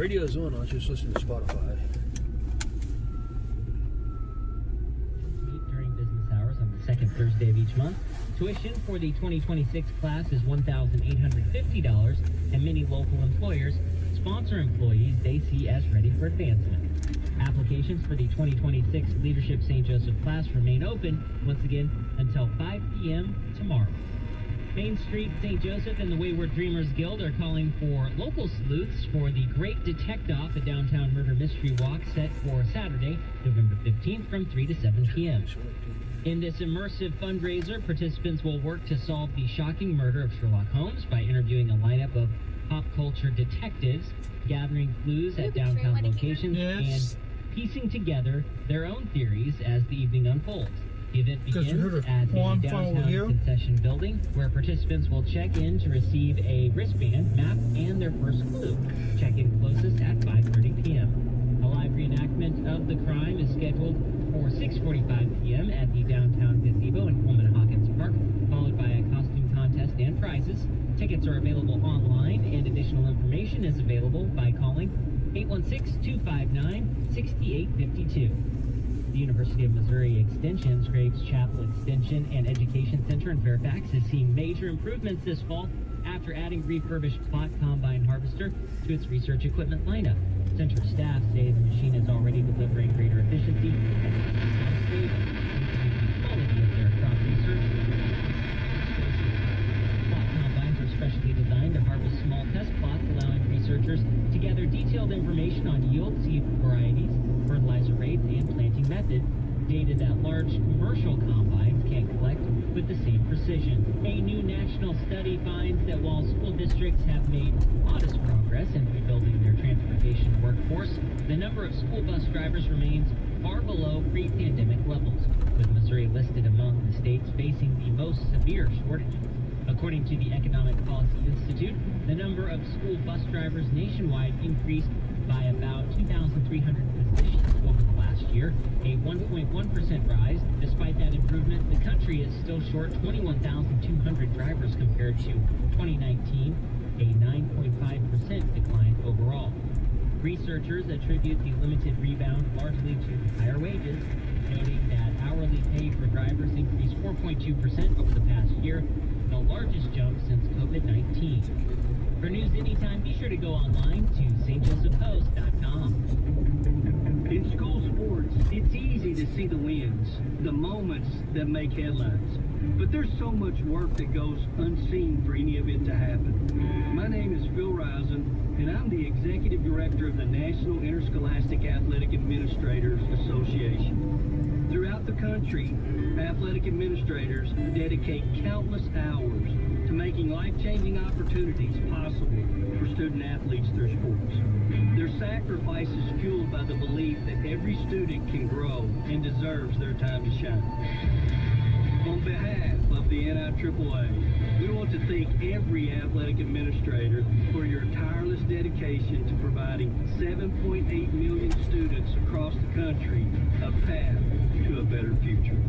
radio's on. I'll just listen to Spotify. During business hours on the second Thursday of each month, tuition for the 2026 class is $1,850, and many local employers sponsor employees they see as ready for advancement. Applications for the 2026 Leadership St. Joseph class remain open, once again, until 5 p.m. tomorrow. Main Street, St. Joseph, and the Wayward Dreamers Guild are calling for local sleuths for the Great Detect-Off, a downtown murder mystery walk set for Saturday, November 15th from 3 to 7 p.m. In this immersive fundraiser, participants will work to solve the shocking murder of Sherlock Holmes by interviewing a lineup of pop culture detectives, gathering clues at downtown locations, and piecing together their own theories as the evening unfolds. The event begins at the downtown concession building, where participants will check in to receive a wristband, map, and their first clue. Check-in closest at 5:30 p.m. A live reenactment of the crime is scheduled for 6:45 p.m. at the downtown gazebo in Coleman Hawkins Park, followed by a costume contest and prizes. Tickets are available online, and additional information is available by calling 816-259-6852. The University of Missouri Extension's Graves Chapel Extension and Education Center in Fairfax is seeing major improvements this fall after adding refurbished plot combine harvester to its research equipment lineup. Center staff say the machine is already delivering greater efficiency and quality of their crop research. Plot combines are specially designed to harvest small test plots, allowing researchers to gather detailed information on yield, seed varieties, fertilizer rates, and planting methods, data that large commercial combines can't collect with the same precision. A new national study finds that while school districts have made modest progress in rebuilding their transportation workforce, the number of school bus drivers remains far below pre-pandemic levels, with Missouri listed among the states facing the most severe shortages. According to the Economic Policy Institute, the number of school bus drivers nationwide increased by about 2,300 positions over the last year, a 1.1% rise. Despite that improvement, the country is still short 21,200 drivers compared to 2019, a 9.5% decline overall. Researchers attribute the limited rebound largely to higher wages, noting that hourly pay for drivers increased 4.2% over the past year, the largest jump since COVID-19. For news anytime, be sure to go online to stjosephpost.com. In school sports, it's easy to see the wins, the moments that make headlines. But there's so much work that goes unseen for any of it to happen. My name is Phil Risen, and I'm the Executive Director of the National Interscholastic Athletic Administrators Association. Throughout the country, athletic administrators dedicate countless hours to making life-changing opportunities possible for student athletes through sports. Their sacrifice is fueled by the belief that every student can grow and deserves their time to shine. On behalf of the NIAAA, we want to thank every athletic administrator for your tireless dedication to providing 7.8 million students across the country a path to a better future.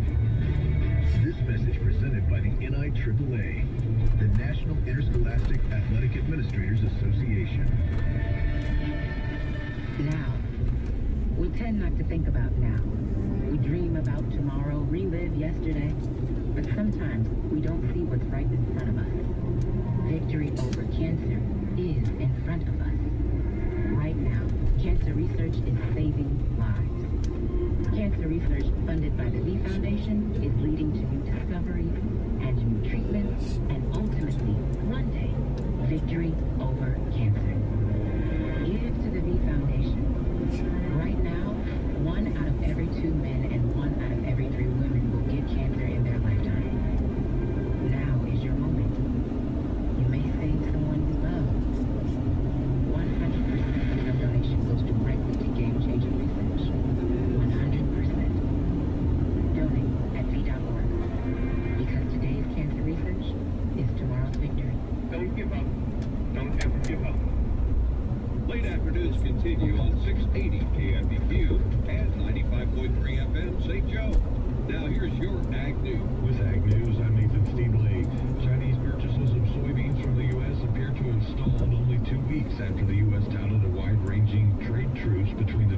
This message presented by the NIAAA, the National Interscholastic Athletic Administrators Association. Now. We tend not to think about now. We dream about tomorrow, relive yesterday, but sometimes we don't see what's right in front of us. Victory over cancer is in front of us. Right now, cancer research is saving lives. Cancer research funded by the V Foundation is leading to new discoveries and new treatments, and ultimately, one day, victory over cancer. Give to the V Foundation. Right now, 1 out of every 2 men and 1 out of every 3 women will get cancer in their lifetime. Now is your moment. You may save someone you love. 100% of your donation goes directly to game-changing research. 100%. Donate at V.org. Because today's cancer research is tomorrow's victory. Don't give up. Don't ever give up. Late afternoons continue on 680 KFBQ and 95.3 FM St. Joe. Now here's your Ag News. With Ag News, I'm Nathan Steedley. Chinese purchases of soybeans from the U.S. appear to have stalled only 2 weeks after the U.S. touted a wide-ranging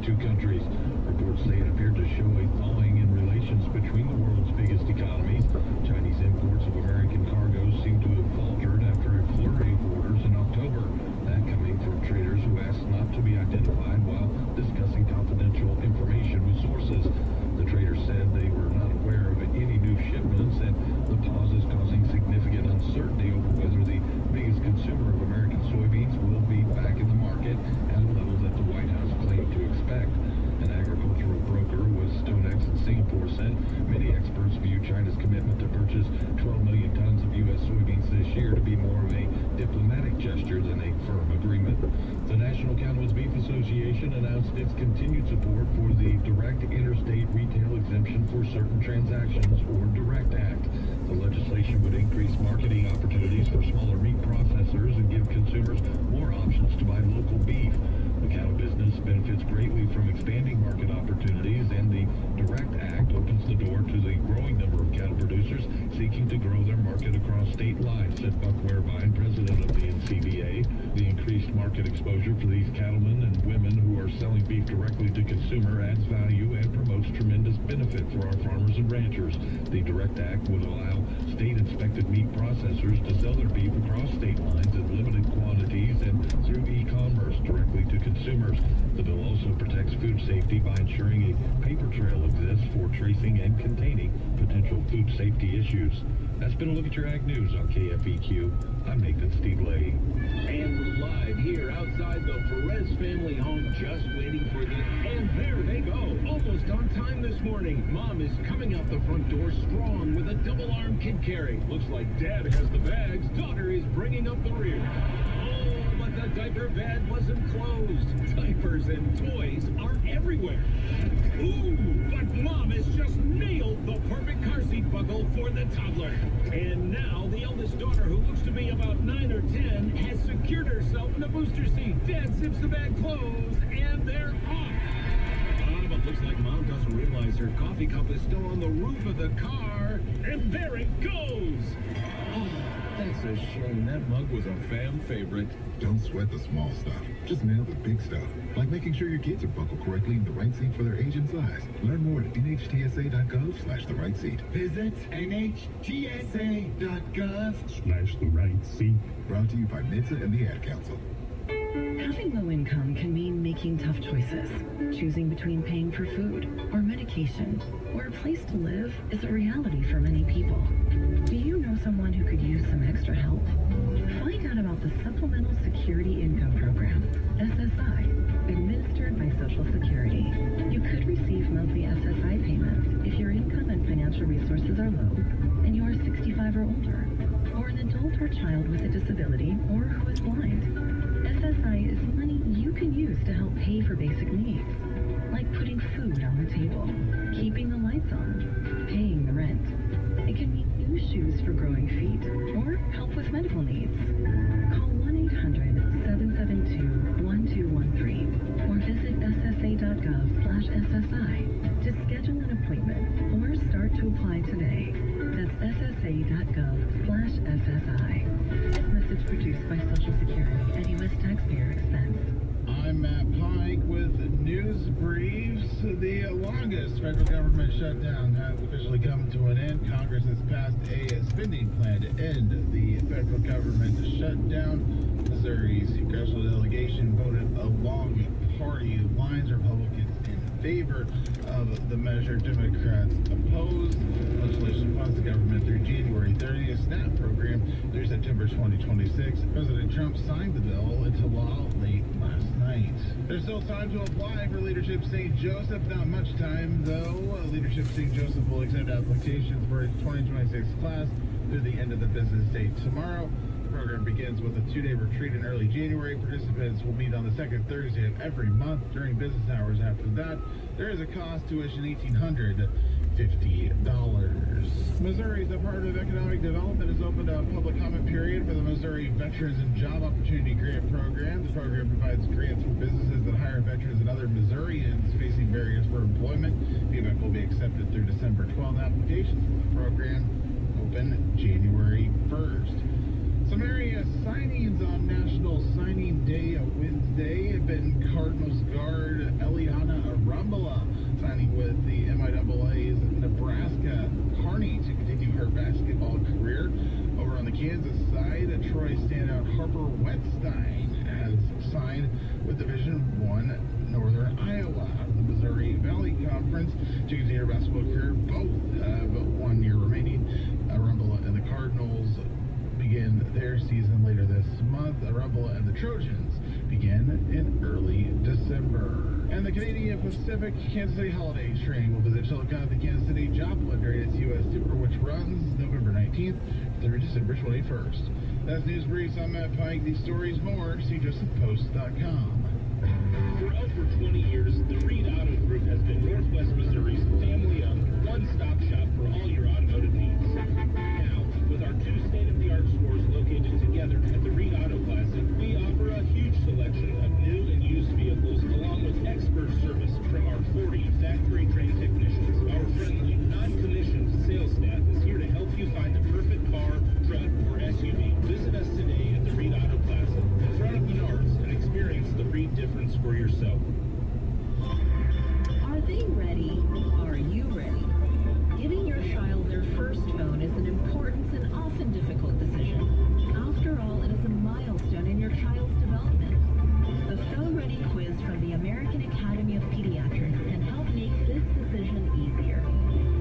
two countries. Reports say it appeared to show a thawing in relations between the world's biggest economies. Chinese imports of American cargoes seem to have faltered after a flurry of orders in October. That coming from traders who asked not to be identified while discussing confidential information with sources. The traders said they were not aware of any new shipments, and the pause is causing significant uncertainty over whether the biggest consumer of American soybeans will be back in the market at a level that the White House claimed to expect. An agricultural broker with StoneX in Singapore said many experts view China's commitment to purchase 12 million tons of U.S. soybeans this year to be more of a diplomatic gesture than a firm agreement. The National Cattlemen's Beef Association announced its continued support for the Direct Interstate Retail Exemption for Certain Transactions, or DIRECT Act. The legislation would increase marketing opportunities for smaller meat processors and give consumers more options to buy local beef. The cattle business benefits greatly from expanding market opportunities, and the DIRECT Act opens the door to the growing number of cattle producers seeking to grow their market across state lines, said Buck Wehrbein, president of the NCBA. The increased market exposure for these cattlemen and women who are selling beef directly to consumer adds value and promotes tremendous benefit for our farmers and ranchers. The DIRECT Act would allow state-inspected meat processors to sell their beef across state lines in limited quantities and through e-commerce directly to consumers. The bill also protects food safety by ensuring a paper trail exists for tracing and containing potential food safety issues. That's been a look at your Ag News on KFEQ. I'm Nathan Steedley. And we're live here outside the Perez family home, just waiting for this. And there they go, almost on time this morning. Mom is coming out the front door strong with a double-arm kid carry. Looks like Dad has the bags. Daughter is bringing up the rear. Oh, but the diaper bag wasn't closed. Diapers and toys are everywhere. Ooh, but Mom has just nailed the perfect car seat buckle for the toddler. And now the eldest daughter, who looks to be about 9 or 10, has secured herself in a booster seat. Dad zips the bag closed, and they're off. But looks like Mom doesn't realize her coffee cup is still on the roof of the car, and there it goes. Oh, that's a shame. That mug was a fan favorite. Don't sweat the small stuff. Just nail the big stuff. Like making sure your kids are buckled correctly in the right seat for their age and size. Learn more at nhtsa.gov/the right seat. Visit nhtsa.gov/the right seat. Brought to you by NHTSA and the Ad Council. Having low income can mean making tough choices. Choosing between paying for food or medication or a place to live is a reality for many people. Do you know someone who could use some extra help? Find out about the Supplemental Security Income Program, SSI, administered by Social Security. You could receive monthly SSI payments if your income and financial resources are low and you are 65 or older, or an adult or child with a disability, or who is blind. SSI is money you can use to help pay for basic needs, like putting food on the table, keeping the lights on, paying the rent. It can mean new shoes for growing feet, or help with medical needs. Call 1-800-772-1213 or visit ssa.gov/SSI to schedule an appointment or start to apply today. That's ssa.gov/SSI. This message produced by Social Security and U.S. taxpayer expense. I'm Matt Pike with News Briefs. The longest federal government shutdown has officially come to an end. Congress has passed a spending plan to end the federal government shutdown. Missouri's congressional delegation voted along party lines. Republicans in favor of the measure. Democrats opposed. Legislation funds the government through January 30th. SNAP program through September 2026. President Trump signed the bill into law late last night. There's still time to apply for Leadership St. Joseph. Not much time, though. Leadership St. Joseph will accept applications for its 2026 class through the end of the business day tomorrow. The program begins with a 2-day retreat in early January. Participants will meet on the second Thursday of every month during business hours. After that, there is a cost, tuition $1,850. Missouri's Department of Economic Development has opened a public comment period for the Missouri Veterans and Job Opportunity Grant Program. The program provides grants for businesses that hire veterans and other Missourians facing barriers for employment. The event will be accepted through December 12th. Applications for the program open January 1st. Some area signings on National Signing Day Wednesday. Benton Cardinals guard Eliana Kansas side, Troy standout Harper Wetstein has signed with Division I Northern Iowa. The Missouri Valley Conference to continue her basketball career. Both have 1 year remaining. Rumble and the Cardinals begin their season later this month. Rumble and the Trojans begin in early December. And the Canadian Pacific Kansas City Holiday Train will visit Chillicothe, Kansas City, Joplin during its U.S. Tour, which runs November 19th through December 21st. That's News Briefs. I'm Matt Pike. These stories more, see JosephPost.com. For over 20 years, the Reed Auto Group has been Northwest Missouri's family-owned one-stop shop for all your automotive needs. Now, with our 2 state-of-the-art stores located together at the Reed Auto Plaza, we offer a huge selection of new and used vehicles, along with expert service from our 40 factory-trained technicians. Our friendly, non-commissioned sales staff is here to help you find the perfect car, truck, or SUV. Visit us today at the Reed Auto Plaza in front of Menards and experience the Reed difference for yourself. Are they ready? Are you ready? Giving your child their first phone is an important and often difficult decision. After all, it is a milestone in your child's development. The Phone Ready quiz from the American Academy of Pediatrics can help make this decision easier.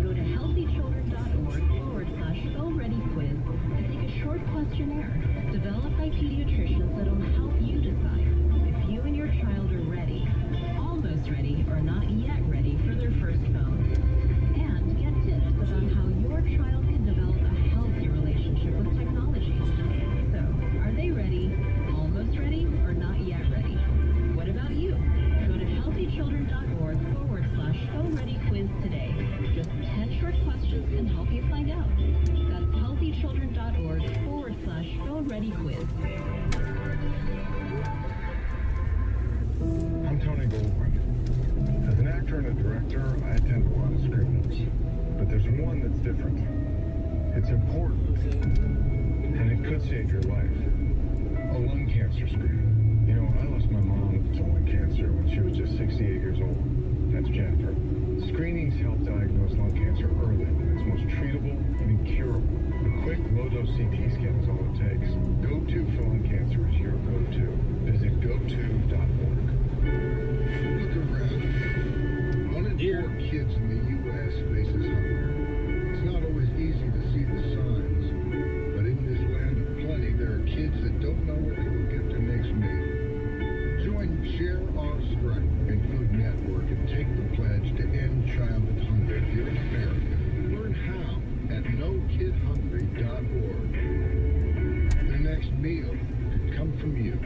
Go to healthychildren.org/PhoneReadyQuiz and take a short questionnaire developed by pediatricians that will help you decide if you and your child are ready, almost ready, or not yet ready for their first phone. And get tips about how your child can develop a healthy relationship with technology. So, are they ready, almost ready, or not yet ready? What about you? Go to healthychildren.org/PhoneReadyQuiz today. Just 10 short questions can help you find out. That's healthychildren.org/PhoneReadyQuiz. I'm Tony Goldwyn. As an actor and a director, I attend a lot of screenings. But there's one that's different. It's important. And it could save your life. A lung cancer screening. You know, I lost my mom to lung cancer when she was just 68 years old. That's Jennifer. Screenings help diagnose lung cancer early when it's most treatable and incurable. A quick low-dose CT scan is all it takes. Go-To for lung cancer is your go-to. Visit goto.org. Look around. 1 in 4 kids in the U.S. faces hunger. It's not always easy to see the signs, but in this land of plenty, there are kids that don't know where they will get their next meal. Join Share Our Strike and Food Network and take the pledge to end childhood hunger here in America. Learn how at NoKidHungry.org. Their next meal could come from you.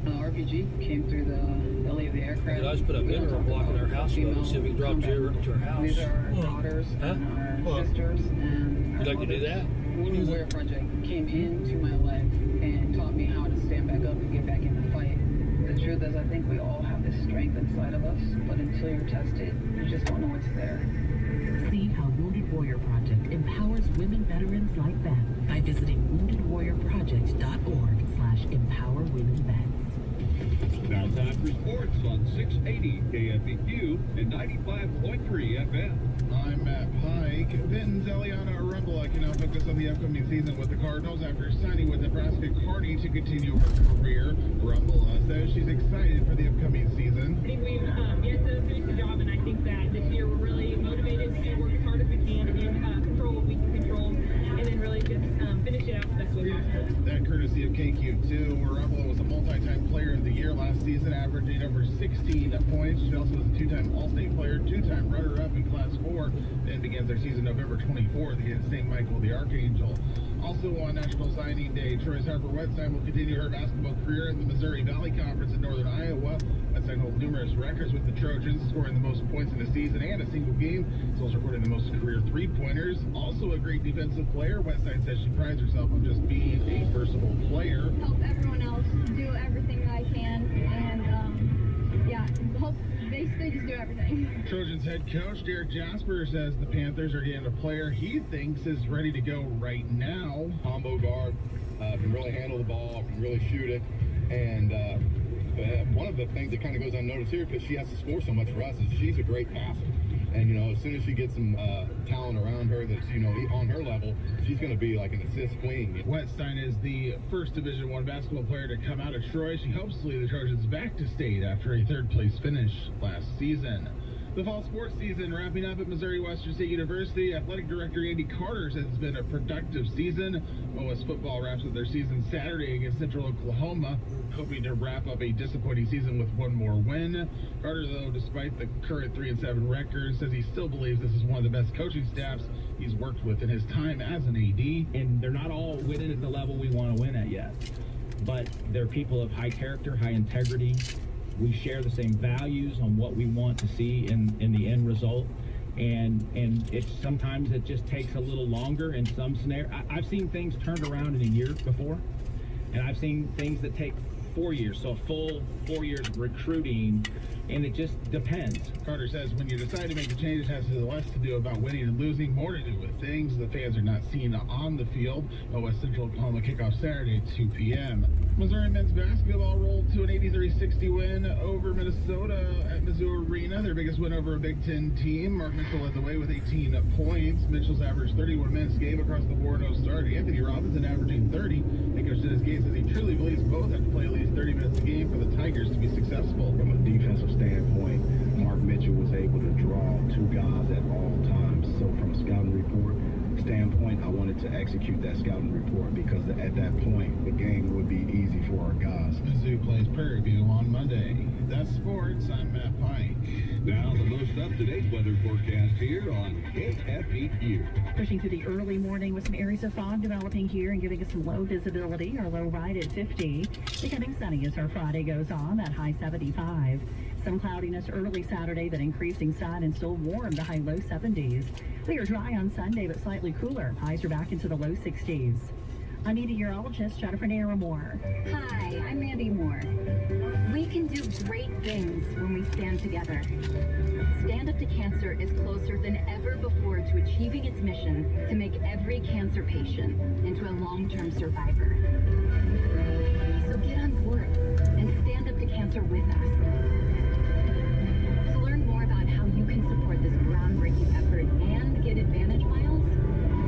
RPG came through the belly of the aircraft. I just put a mineral block in our house, so we'll see if we can drop Jerry up to our house. These are our daughters and our sisters. And You'd like to do that? Women's Warrior Project came into my life and taught me how to stand back up and get back in the fight. The truth is, I think we all have this strength inside of us, but until you're tested, you just don't know what's there. See how Wounded Warrior Project empowers women veterans like that by visiting woundedwarriorproject.org/empowerwomenvets. Now time for sports on 680 KFEQ and 95.3 FM. I'm Matt Pike. Vinton's Eliana Rumble can now focus on the upcoming season with the Cardinals after signing with Nebraska Kearney to continue her career. Rumble says she's excited for the upcoming season. I think we've yet to finish the job, and I think that this year we're really motivated to work as hard as we can and control what we can control, and then really just finish it out the best way possible. That courtesy of KQ2, where Rumble was a multi-time player of the year last season, averaging over 16 points. She also was a 2-time All-State player, 2-time runner-up in Class 4, and begins their season November 24th against St. Michael the Archangel. Also on National Signing Day, Troy's Harper Wetstein will continue her basketball career in the Missouri Valley Conference in Northern Iowa. Wetstein holds numerous records with the Trojans, scoring the most points in a season and a single game. She's also recording the most career three-pointers. Also a great defensive player. Wetstein says she prides herself on just being a versatile player. Help everyone else do everything I can, and basically just do everything. Trojans head coach Derek Jasper says the Panthers are getting a player he thinks is ready to go right now. Combo guard, can really handle the ball, can really shoot it, and one of the things that kind of goes unnoticed here, because she has to score so much for us, is she's a great passer. And, you know, as soon as she gets some talent around her that's, you know, on her level, she's going to be like an assist queen. Wetstein is the first Division I basketball player to come out of Troy. She helps lead the Trojans back to state after a third-place finish last season. The fall sports season wrapping up at Missouri Western State University. Athletic Director Andy Carter says it's been a productive season. OS football wraps up their season Saturday against Central Oklahoma, hoping to wrap up a disappointing season with one more win. Carter, though, despite the current 3-7 record, says he still believes this is one of the best coaching staffs he's worked with in his time as an AD. And they're not all winning at the level we want to win at yet, but they're people of high character, high integrity. We share the same values on what we want to see in the end result, and it's sometimes it just takes a little longer in some scenarios. I've seen things turned around in a year before, and I've seen things that take 4 years, so a full 4 years of recruiting, and it just depends. Carter says when you decide to make the change, it has less to do about winning and losing, more to do with things the fans are not seeing on the field. OS Central Oklahoma kickoff Saturday at 2 p.m. Missouri men's basketball rolled to an 83-60 win over Minnesota at Mizzou Arena, their biggest win over a Big Ten team. Mark Mitchell led the way with 18 points. Mitchell's averaged 31 minutes a game across the board, no start. Anthony Robinson averaging 30. The coach said his game says he truly believes both have to play at least 30 minutes a game for the Tigers to be successful. From a defensive standpoint, Mark Mitchell was able to draw two guys at all times. So from a scouting report standpoint, I wanted to execute that scouting report because at that point, the game would be easy for our guys. Mizzou plays Prairie View on Monday. That's sports. I'm Matt Pike. Now the most up-to-date weather forecast here on FAQs. Pushing through the early morning with some areas of fog developing here and giving us some low visibility. Our low right at 50. Becoming sunny as our Friday goes on, that high 75. Some cloudiness early Saturday, then increasing sun and still warm, the high low 70s. We are dry on Sunday, but slightly cooler. Highs are back into the low 60s. I'm meteorologist Jennifer Naramore. Hi, I'm Mandy Moore. We can do great things when we stand together. Stand Up to Cancer is closer than ever before to achieving its mission to make every cancer patient into a long-term survivor. So get on board and stand up to cancer with us. To learn more about how you can support this groundbreaking effort and get Advantage miles,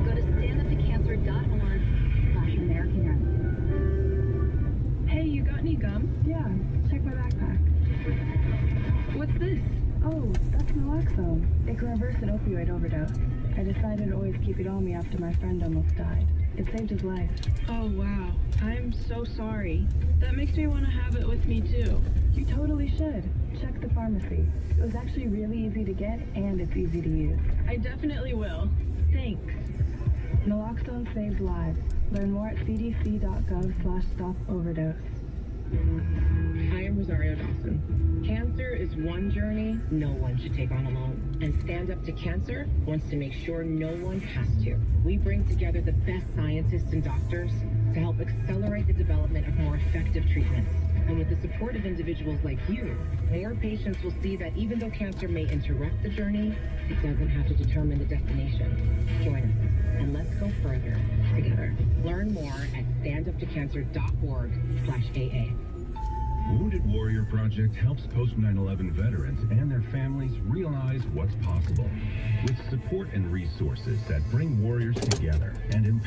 go to standuptocancer.org/American Remedies. Hey, you got any gum? Yeah, check my backpack. What's this? Oh, that's naloxone. It can reverse an opioid overdose. I decided to always keep it on me after my friend almost died. It saved his life. Oh, wow. I'm so sorry. That makes me want to have it with me, too. You totally should. Check the pharmacy. It was actually really easy to get, and it's easy to use. I definitely will. Thanks. Naloxone saves lives. Learn more at cdc.gov/stop-overdose. I am Rosario Dawson. Cancer is one journey no one should take on alone. And Stand Up to Cancer wants to make sure no one has to. We bring together the best scientists and doctors to help accelerate the development of more effective treatments. And with the support of individuals like you, more patients will see that even though cancer may interrupt the journey, it doesn't have to determine the destination. Join us and let's go further together. Learn more at standuptocancer.org/AA. Wounded Warrior Project helps post 9/11 veterans and their families realize what's possible with support and resources that bring warriors together and empower